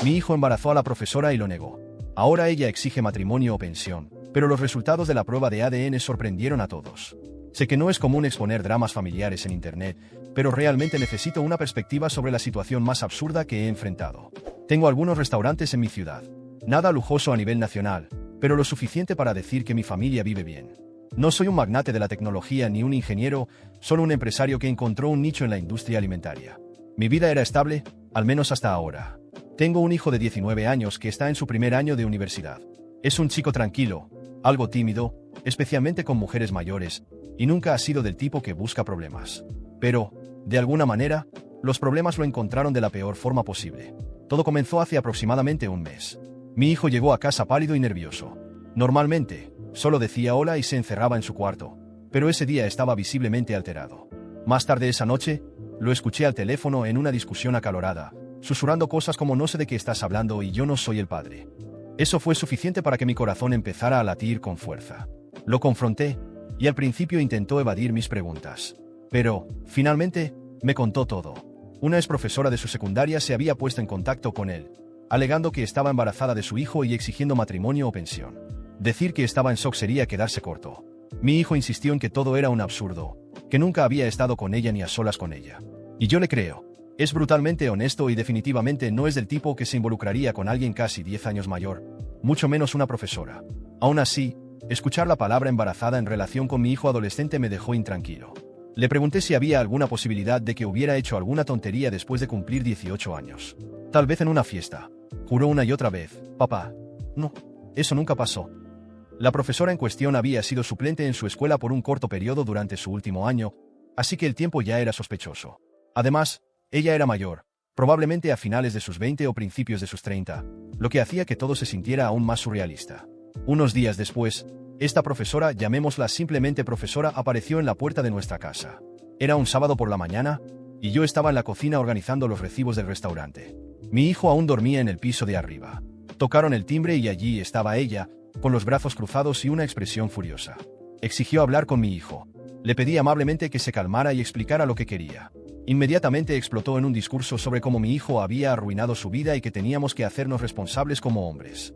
Mi hijo embarazó a la profesora y lo negó. Ahora ella exige matrimonio o pensión, pero los resultados de la prueba de ADN sorprendieron a todos. Sé que no es común exponer dramas familiares en Internet, pero realmente necesito una perspectiva sobre la situación más absurda que he enfrentado. Tengo algunos restaurantes en mi ciudad. Nada lujoso a nivel nacional, pero lo suficiente para decir que mi familia vive bien. No soy un magnate de la tecnología ni un ingeniero, solo un empresario que encontró un nicho en la industria alimentaria. Mi vida era estable, al menos hasta ahora. Tengo un hijo de 19 años que está en su primer año de universidad. Es un chico tranquilo, algo tímido, especialmente con mujeres mayores, y nunca ha sido del tipo que busca problemas. Pero, de alguna manera, los problemas lo encontraron de la peor forma posible. Todo comenzó hace aproximadamente un mes. Mi hijo llegó a casa pálido y nervioso. Normalmente, solo decía hola y se encerraba en su cuarto, pero ese día estaba visiblemente alterado. Más tarde esa noche, lo escuché al teléfono en una discusión acalorada, susurrando cosas como no sé de qué estás hablando y yo no soy el padre. Eso fue suficiente para que mi corazón empezara a latir con fuerza. Lo confronté, y al principio intentó evadir mis preguntas. Pero, finalmente, me contó todo. Una ex profesora de su secundaria se había puesto en contacto con él, alegando que estaba embarazada de su hijo y exigiendo matrimonio o pensión. Decir que estaba en shock sería quedarse corto. Mi hijo insistió en que todo era un absurdo, que nunca había estado con ella ni a solas con ella. Y yo le creo. Es brutalmente honesto y definitivamente no es del tipo que se involucraría con alguien casi 10 años mayor, mucho menos una profesora. Aún así, escuchar la palabra embarazada en relación con mi hijo adolescente me dejó intranquilo. Le pregunté si había alguna posibilidad de que hubiera hecho alguna tontería después de cumplir 18 años. Tal vez en una fiesta. Juró una y otra vez: papá, no, eso nunca pasó. La profesora en cuestión había sido suplente en su escuela por un corto periodo durante su último año, así que el tiempo ya era sospechoso. Además, ella era mayor, probablemente a finales de sus 20 o principios de sus 30, lo que hacía que todo se sintiera aún más surrealista. Unos días después, esta profesora, llamémosla simplemente profesora, apareció en la puerta de nuestra casa. Era un sábado por la mañana, y yo estaba en la cocina organizando los recibos del restaurante. Mi hijo aún dormía en el piso de arriba. Tocaron el timbre y allí estaba ella, con los brazos cruzados y una expresión furiosa. Exigió hablar con mi hijo. Le pedí amablemente que se calmara y explicara lo que quería. Inmediatamente explotó en un discurso sobre cómo mi hijo había arruinado su vida y que teníamos que hacernos responsables como hombres.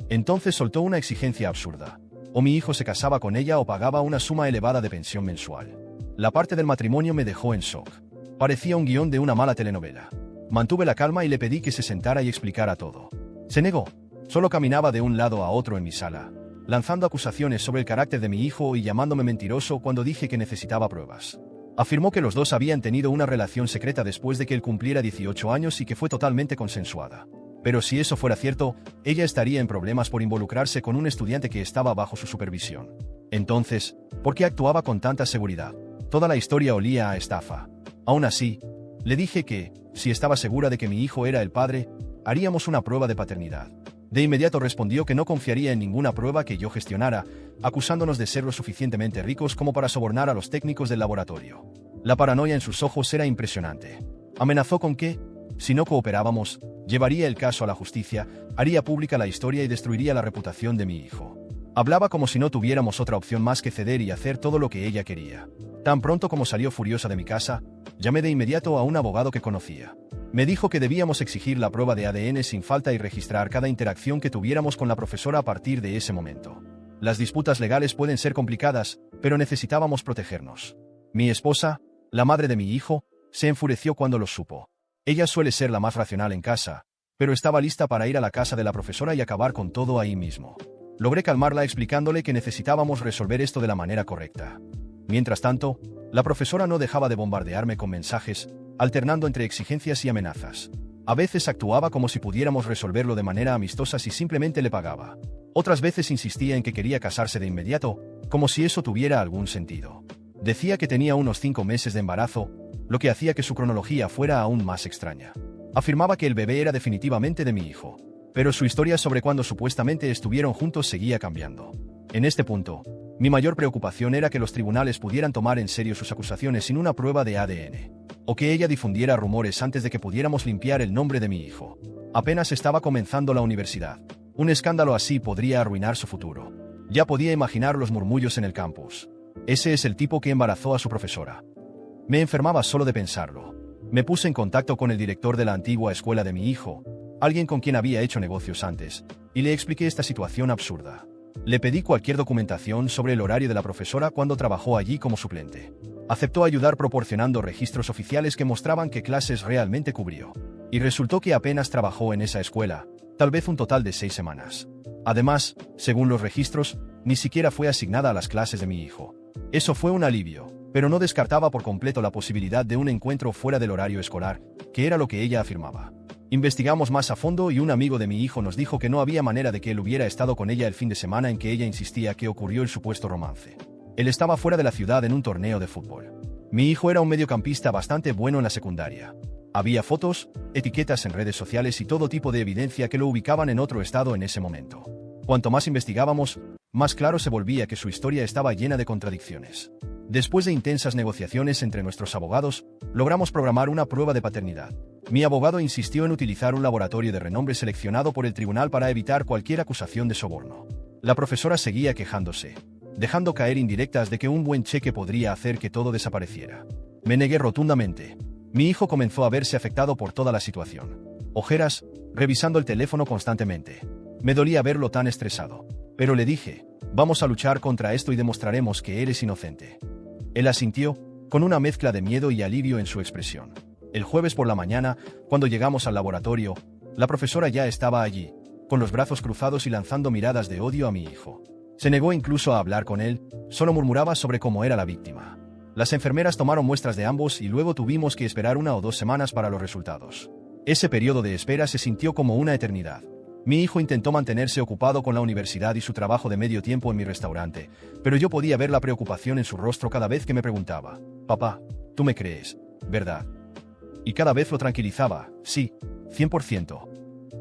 Entonces soltó una exigencia absurda. O mi hijo se casaba con ella o pagaba una suma elevada de pensión mensual. La parte del matrimonio me dejó en shock. Parecía un guión de una mala telenovela. Mantuve la calma y le pedí que se sentara y explicara todo. Se negó. Solo caminaba de un lado a otro en mi sala, lanzando acusaciones sobre el carácter de mi hijo y llamándome mentiroso cuando dije que necesitaba pruebas. Afirmó que los dos habían tenido una relación secreta después de que él cumpliera 18 años y que fue totalmente consensuada. Pero si eso fuera cierto, ella estaría en problemas por involucrarse con un estudiante que estaba bajo su supervisión. Entonces, ¿por qué actuaba con tanta seguridad? Toda la historia olía a estafa. Aún así, le dije que, si estaba segura de que mi hijo era el padre, haríamos una prueba de paternidad. De inmediato respondió que no confiaría en ninguna prueba que yo gestionara, acusándonos de ser lo suficientemente ricos como para sobornar a los técnicos del laboratorio. La paranoia en sus ojos era impresionante. Amenazó con que, si no cooperábamos, llevaría el caso a la justicia, haría pública la historia y destruiría la reputación de mi hijo. Hablaba como si no tuviéramos otra opción más que ceder y hacer todo lo que ella quería. Tan pronto como salió furiosa de mi casa, llamé de inmediato a un abogado que conocía. Me dijo que debíamos exigir la prueba de ADN sin falta y registrar cada interacción que tuviéramos con la profesora a partir de ese momento. Las disputas legales pueden ser complicadas, pero necesitábamos protegernos. Mi esposa, la madre de mi hijo, se enfureció cuando lo supo. Ella suele ser la más racional en casa, pero estaba lista para ir a la casa de la profesora y acabar con todo ahí mismo. Logré calmarla explicándole que necesitábamos resolver esto de la manera correcta. Mientras tanto, la profesora no dejaba de bombardearme con mensajes, alternando entre exigencias y amenazas. A veces actuaba como si pudiéramos resolverlo de manera amistosa si simplemente le pagaba. Otras veces insistía en que quería casarse de inmediato, como si eso tuviera algún sentido. Decía que tenía unos 5 meses de embarazo, lo que hacía que su cronología fuera aún más extraña. Afirmaba que el bebé era definitivamente de mi hijo, pero su historia sobre cuando supuestamente estuvieron juntos seguía cambiando. En este punto, mi mayor preocupación era que los tribunales pudieran tomar en serio sus acusaciones sin una prueba de ADN, o que ella difundiera rumores antes de que pudiéramos limpiar el nombre de mi hijo. Apenas estaba comenzando la universidad. Un escándalo así podría arruinar su futuro. Ya podía imaginar los murmullos en el campus. Ese es el tipo que embarazó a su profesora. Me enfermaba solo de pensarlo. Me puse en contacto con el director de la antigua escuela de mi hijo, alguien con quien había hecho negocios antes, y le expliqué esta situación absurda. Le pedí cualquier documentación sobre el horario de la profesora cuando trabajó allí como suplente. Aceptó ayudar proporcionando registros oficiales que mostraban qué clases realmente cubrió. Y resultó que apenas trabajó en esa escuela, tal vez un total de 6 semanas. Además, según los registros, ni siquiera fue asignada a las clases de mi hijo. Eso fue un alivio, pero no descartaba por completo la posibilidad de un encuentro fuera del horario escolar, que era lo que ella afirmaba. Investigamos más a fondo y un amigo de mi hijo nos dijo que no había manera de que él hubiera estado con ella el fin de semana en que ella insistía que ocurrió el supuesto romance. Él estaba fuera de la ciudad en un torneo de fútbol. Mi hijo era un mediocampista bastante bueno en la secundaria. Había fotos, etiquetas en redes sociales y todo tipo de evidencia que lo ubicaban en otro estado en ese momento. Cuanto más investigábamos, más claro se volvía que su historia estaba llena de contradicciones. Después de intensas negociaciones entre nuestros abogados, logramos programar una prueba de paternidad. Mi abogado insistió en utilizar un laboratorio de renombre seleccionado por el tribunal para evitar cualquier acusación de soborno. La profesora seguía quejándose, dejando caer indirectas de que un buen cheque podría hacer que todo desapareciera. Me negué rotundamente. Mi hijo comenzó a verse afectado por toda la situación. Ojeras, revisando el teléfono constantemente. Me dolía verlo tan estresado. Pero le dije, vamos a luchar contra esto y demostraremos que eres inocente. Él asintió, con una mezcla de miedo y alivio en su expresión. El jueves por la mañana, cuando llegamos al laboratorio, la profesora ya estaba allí, con los brazos cruzados y lanzando miradas de odio a mi hijo. Se negó incluso a hablar con él, solo murmuraba sobre cómo era la víctima. Las enfermeras tomaron muestras de ambos y luego tuvimos que esperar 1 o 2 semanas para los resultados. Ese periodo de espera se sintió como una eternidad. Mi hijo intentó mantenerse ocupado con la universidad y su trabajo de medio tiempo en mi restaurante, pero yo podía ver la preocupación en su rostro cada vez que me preguntaba, «Papá, tú me crees, ¿verdad?» Y cada vez lo tranquilizaba, «Sí, 100%.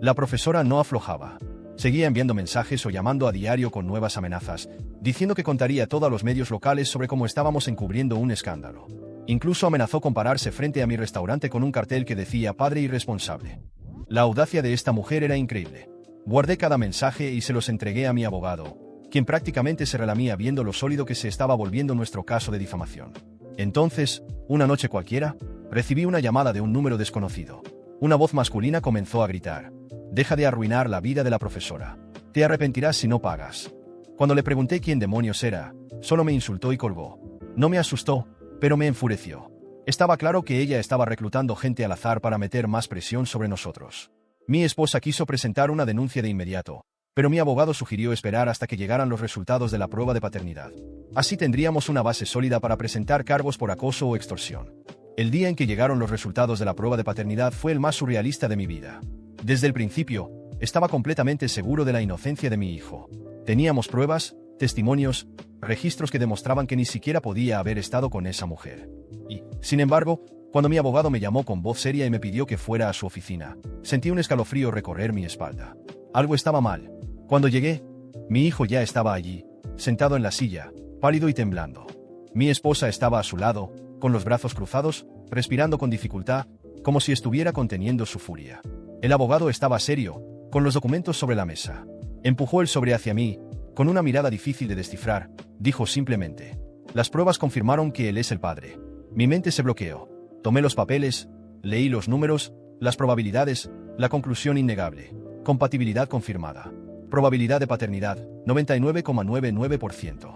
La profesora no aflojaba. Seguía enviando mensajes o llamando a diario con nuevas amenazas, diciendo que contaría todo a los medios locales sobre cómo estábamos encubriendo un escándalo. Incluso amenazó con pararse frente a mi restaurante con un cartel que decía «Padre irresponsable». La audacia de esta mujer era increíble. Guardé cada mensaje y se los entregué a mi abogado, quien prácticamente se relamía viendo lo sólido que se estaba volviendo nuestro caso de difamación. Entonces, una noche cualquiera, recibí una llamada de un número desconocido. Una voz masculina comenzó a gritar, «Deja de arruinar la vida de la profesora. Te arrepentirás si no pagas». Cuando le pregunté quién demonios era, solo me insultó y colgó. No me asustó, pero me enfureció. Estaba claro que ella estaba reclutando gente al azar para meter más presión sobre nosotros. Mi esposa quiso presentar una denuncia de inmediato, pero mi abogado sugirió esperar hasta que llegaran los resultados de la prueba de paternidad. Así tendríamos una base sólida para presentar cargos por acoso o extorsión. El día en que llegaron los resultados de la prueba de paternidad fue el más surrealista de mi vida. Desde el principio, estaba completamente seguro de la inocencia de mi hijo. Teníamos pruebas, testimonios, registros que demostraban que ni siquiera podía haber estado con esa mujer. Y, sin embargo, cuando mi abogado me llamó con voz seria y me pidió que fuera a su oficina, sentí un escalofrío recorrer mi espalda. Algo estaba mal. Cuando llegué, mi hijo ya estaba allí, sentado en la silla, pálido y temblando. Mi esposa estaba a su lado, con los brazos cruzados, respirando con dificultad, como si estuviera conteniendo su furia. El abogado estaba serio, con los documentos sobre la mesa. Empujó el sobre hacia mí, con una mirada difícil de descifrar, dijo simplemente, «Las pruebas confirmaron que él es el padre». Mi mente se bloqueó. Tomé los papeles, leí los números, las probabilidades, la conclusión innegable. Compatibilidad confirmada. Probabilidad de paternidad, 99,99%.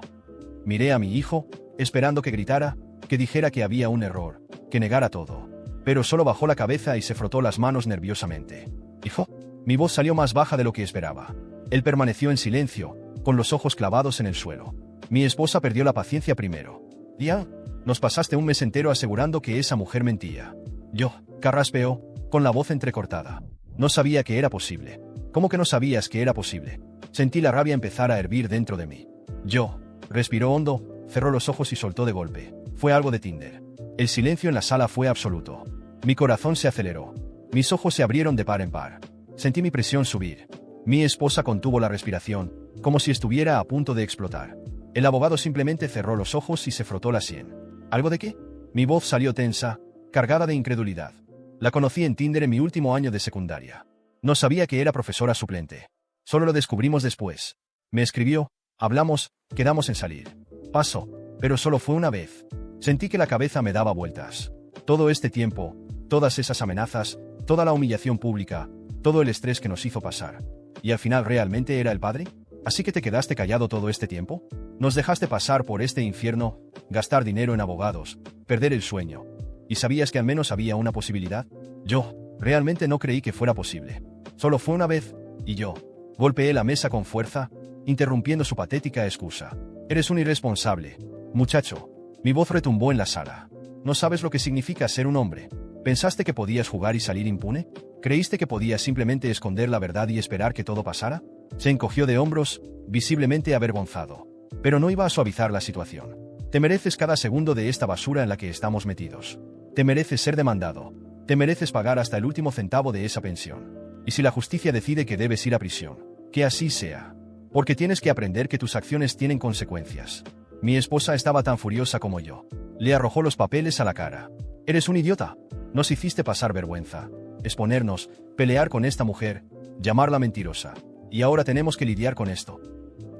Miré a mi hijo, esperando que gritara, que dijera que había un error, que negara todo. Pero solo bajó la cabeza y se frotó las manos nerviosamente. «Hijo». Mi voz salió más baja de lo que esperaba. Él permaneció en silencio, con los ojos clavados en el suelo. Mi esposa perdió la paciencia primero. «Ya, nos pasaste un mes entero asegurando que esa mujer mentía». Yo, carraspeó, con la voz entrecortada. «No sabía que era posible». «¿Cómo que no sabías que era posible?» Sentí la rabia empezar a hervir dentro de mí. Yo, respiró hondo, cerró los ojos y soltó de golpe. Fue algo de Tinder. El silencio en la sala fue absoluto. Mi corazón se aceleró. Mis ojos se abrieron de par en par. Sentí mi presión subir. Mi esposa contuvo la respiración, como si estuviera a punto de explotar. El abogado simplemente cerró los ojos y se frotó la sien. ¿Algo de qué? Mi voz salió tensa, cargada de incredulidad. La conocí en Tinder en mi último año de secundaria. No sabía que era profesora suplente. Solo lo descubrimos después. Me escribió, hablamos, quedamos en salir. Pasó, pero solo fue una vez. Sentí que la cabeza me daba vueltas. Todo este tiempo, todas esas amenazas, toda la humillación pública, todo el estrés que nos hizo pasar. ¿Y al final realmente era el padre? ¿Así que te quedaste callado todo este tiempo? Nos dejaste pasar por este infierno, gastar dinero en abogados, perder el sueño. ¿Y sabías que al menos había una posibilidad? Yo, realmente no creí que fuera posible. Solo fue una vez, y yo golpeé la mesa con fuerza, interrumpiendo su patética excusa. Eres un irresponsable, muchacho. Mi voz retumbó en la sala. ¿No sabes lo que significa ser un hombre? ¿Pensaste que podías jugar y salir impune? ¿Creíste que podías simplemente esconder la verdad y esperar que todo pasara? Se encogió de hombros, visiblemente avergonzado. Pero no iba a suavizar la situación. Te mereces cada segundo de esta basura en la que estamos metidos. Te mereces ser demandado. Te mereces pagar hasta el último centavo de esa pensión. Y si la justicia decide que debes ir a prisión, que así sea. Porque tienes que aprender que tus acciones tienen consecuencias. Mi esposa estaba tan furiosa como yo. Le arrojó los papeles a la cara. Eres un idiota. Nos hiciste pasar vergüenza, exponernos, pelear con esta mujer, llamarla mentirosa. Y ahora tenemos que lidiar con esto.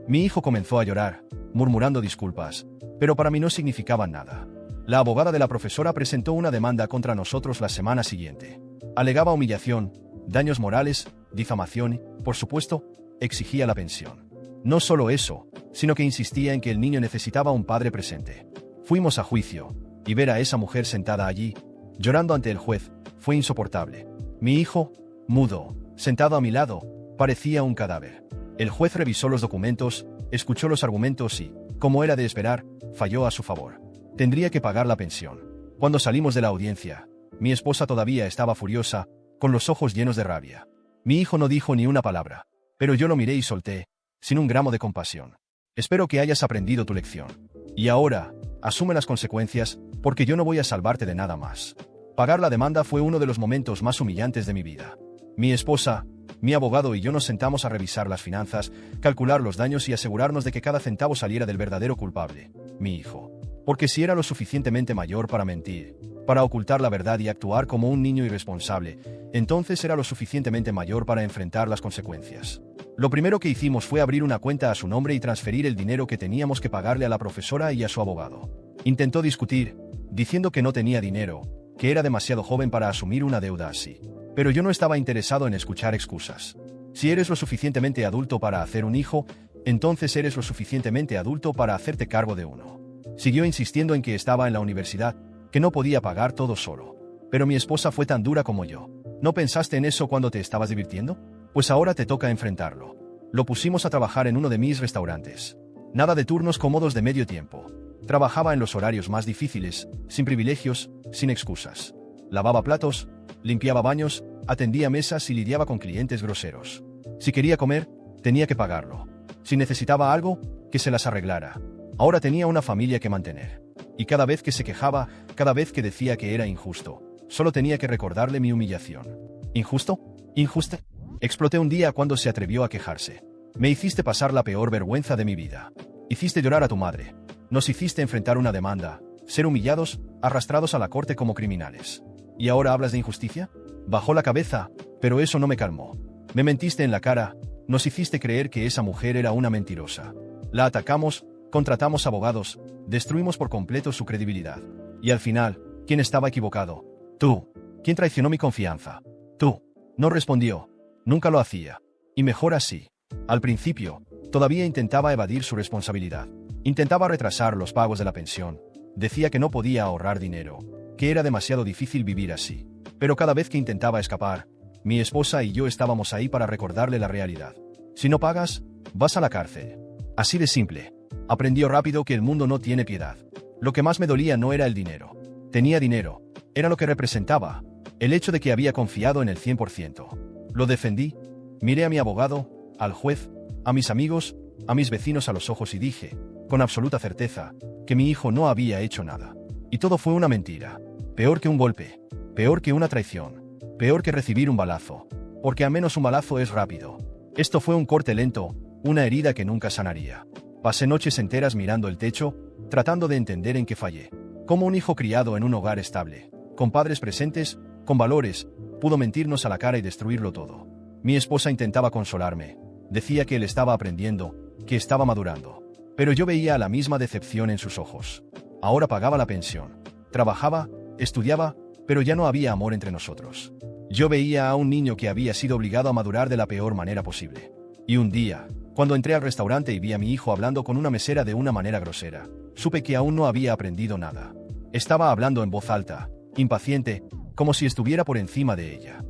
Mi hijo comenzó a llorar, murmurando disculpas, pero para mí no significaban nada. La abogada de la profesora presentó una demanda contra nosotros la semana siguiente. Alegaba humillación, daños morales, difamación y, por supuesto, exigía la pensión. No solo eso, sino que insistía en que el niño necesitaba un padre presente. Fuimos a juicio, y ver a esa mujer sentada allí, llorando ante el juez, fue insoportable. Mi hijo, mudo, sentado a mi lado, parecía un cadáver. El juez revisó los documentos, escuchó los argumentos y, como era de esperar, falló a su favor. Tendría que pagar la pensión. Cuando salimos de la audiencia, mi esposa todavía estaba furiosa, con los ojos llenos de rabia. Mi hijo no dijo ni una palabra, pero yo lo miré y solté, sin un gramo de compasión. Espero que hayas aprendido tu lección. Y ahora, asume las consecuencias, porque yo no voy a salvarte de nada más. Pagar la demanda fue uno de los momentos más humillantes de mi vida. Mi esposa, mi abogado y yo nos sentamos a revisar las finanzas, calcular los daños y asegurarnos de que cada centavo saliera del verdadero culpable, mi hijo. Porque si era lo suficientemente mayor para mentir, para ocultar la verdad y actuar como un niño irresponsable, entonces era lo suficientemente mayor para enfrentar las consecuencias. Lo primero que hicimos fue abrir una cuenta a su nombre y transferir el dinero que teníamos que pagarle a la profesora y a su abogado. Intentó discutir, diciendo que no tenía dinero, que era demasiado joven para asumir una deuda así. Pero yo no estaba interesado en escuchar excusas. Si eres lo suficientemente adulto para hacer un hijo, entonces eres lo suficientemente adulto para hacerte cargo de uno. Siguió insistiendo en que estaba en la universidad, que no podía pagar todo solo. Pero mi esposa fue tan dura como yo. ¿No pensaste en eso cuando te estabas divirtiendo? Pues ahora te toca enfrentarlo. Lo pusimos a trabajar en uno de mis restaurantes. Nada de turnos cómodos de medio tiempo. Trabajaba en los horarios más difíciles, sin privilegios, sin excusas. Lavaba platos, limpiaba baños, atendía mesas y lidiaba con clientes groseros. Si quería comer, tenía que pagarlo. Si necesitaba algo, que se las arreglara. Ahora tenía una familia que mantener. Y cada vez que se quejaba, cada vez que decía que era injusto, solo tenía que recordarle mi humillación. ¿Injusto? ¿Injusto? Exploté un día cuando se atrevió a quejarse. Me hiciste pasar la peor vergüenza de mi vida. Hiciste llorar a tu madre. Nos hiciste enfrentar una demanda, ser humillados, arrastrados a la corte como criminales. ¿Y ahora hablas de injusticia? Bajó la cabeza, pero eso no me calmó. Me mentiste en la cara, nos hiciste creer que esa mujer era una mentirosa. La atacamos, contratamos abogados, destruimos por completo su credibilidad. Y al final, ¿quién estaba equivocado? Tú. ¿Quién traicionó mi confianza? Tú. No respondió. Nunca lo hacía. Y mejor así. Al principio, todavía intentaba evadir su responsabilidad. Intentaba retrasar los pagos de la pensión. Decía que no podía ahorrar dinero, que era demasiado difícil vivir así. Pero cada vez que intentaba escapar, mi esposa y yo estábamos ahí para recordarle la realidad. Si no pagas, vas a la cárcel. Así de simple. Aprendió rápido que el mundo no tiene piedad. Lo que más me dolía no era el dinero. Tenía dinero. Era lo que representaba. El hecho de que había confiado en el 100%. Lo defendí. Miré a mi abogado, al juez, a mis amigos, a mis vecinos a los ojos y dije, con absoluta certeza, que mi hijo no había hecho nada. Y todo fue una mentira. Peor que un golpe. Peor que una traición. Peor que recibir un balazo. Porque al menos un balazo es rápido. Esto fue un corte lento, una herida que nunca sanaría. Pasé noches enteras mirando el techo, tratando de entender en qué fallé. Como un hijo criado en un hogar estable, con padres presentes, con valores, pudo mentirnos a la cara y destruirlo todo. Mi esposa intentaba consolarme. Decía que él estaba aprendiendo, que estaba madurando. Pero yo veía la misma decepción en sus ojos. Ahora pagaba la pensión. Trabajaba, estudiaba, pero ya no había amor entre nosotros. Yo veía a un niño que había sido obligado a madurar de la peor manera posible. Y un día, cuando entré al restaurante y vi a mi hijo hablando con una mesera de una manera grosera, supe que aún no había aprendido nada. Estaba hablando en voz alta, impaciente, como si estuviera por encima de ella.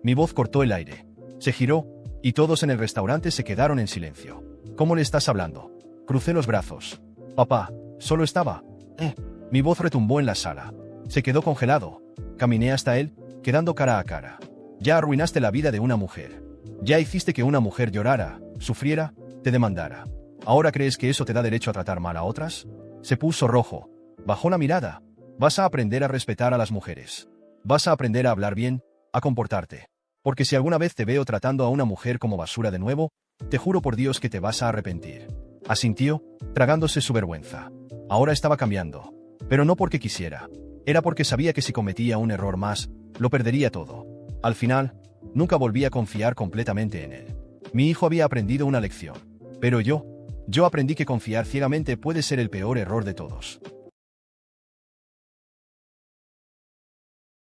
Mi voz cortó el aire. Se giró, y todos en el restaurante se quedaron en silencio. ¿Cómo le estás hablando? Crucé los brazos. Papá, solo estaba. Mi voz retumbó en la sala. Se quedó congelado. Caminé hasta él, quedando cara a cara. Ya arruinaste la vida de una mujer. Ya hiciste que una mujer llorara, sufriera, te demandara. ¿Ahora crees que eso te da derecho a tratar mal a otras? Se puso rojo. Bajó la mirada. Vas a aprender a respetar a las mujeres. Vas a aprender a hablar bien, a comportarte. Porque si alguna vez te veo tratando a una mujer como basura de nuevo, te juro por Dios que te vas a arrepentir. Asintió, tragándose su vergüenza. Ahora estaba cambiando. Pero no porque quisiera. Era porque sabía que si cometía un error más, lo perdería todo. Al final, nunca volví a confiar completamente en él. Mi hijo había aprendido una lección. Pero yo aprendí que confiar ciegamente puede ser el peor error de todos.